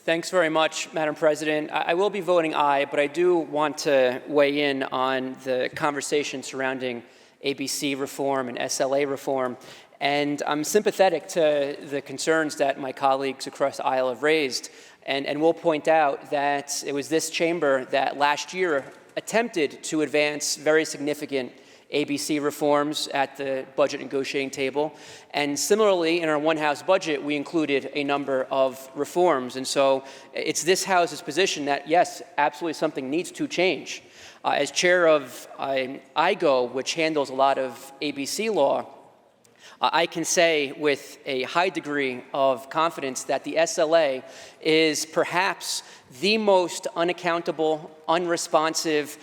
Thanks very much, Madam President. I will be voting aye, but I do want to weigh in on the conversation surrounding ABC reform and SLA reform. And I'm sympathetic to the concerns that my colleagues across the aisle have raised. And will point out that it was this chamber that last year attempted to advance very significant ABC reforms at the budget negotiating table. And similarly, in our one-house budget, we included a number of reforms. And so it's this House's position that, yes, absolutely something needs to change. As chair of IGO, which handles a lot of ABC law, I can say with a high degree of confidence that the SLA is perhaps the most unaccountable, unresponsive,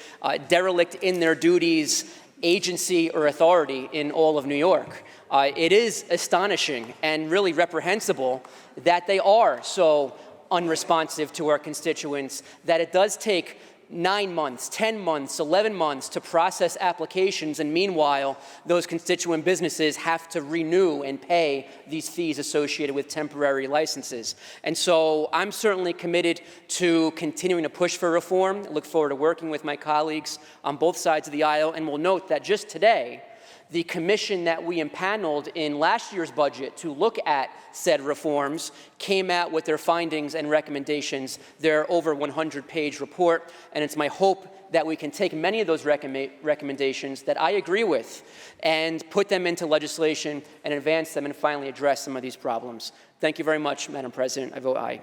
derelict in their duties agency or authority in all of New York. It is astonishing and really reprehensible that they are so unresponsive to our constituents, that it does take 9 months, 10 months, 11 months to process applications, and meanwhile, those constituent businesses have to renew and pay these fees associated with temporary licenses. And so I'm certainly committed to continuing to push for reform. I look forward to working with my colleagues on both sides of the aisle, and will note that just today, the commission that we impaneled in last year's budget to look at said reforms came out with their findings and recommendations, their over 100-page report, and it's my hope that we can take many of those recommendations that I agree with and put them into legislation and advance them and finally address some of these problems. Thank you very much, Madam President. I vote aye.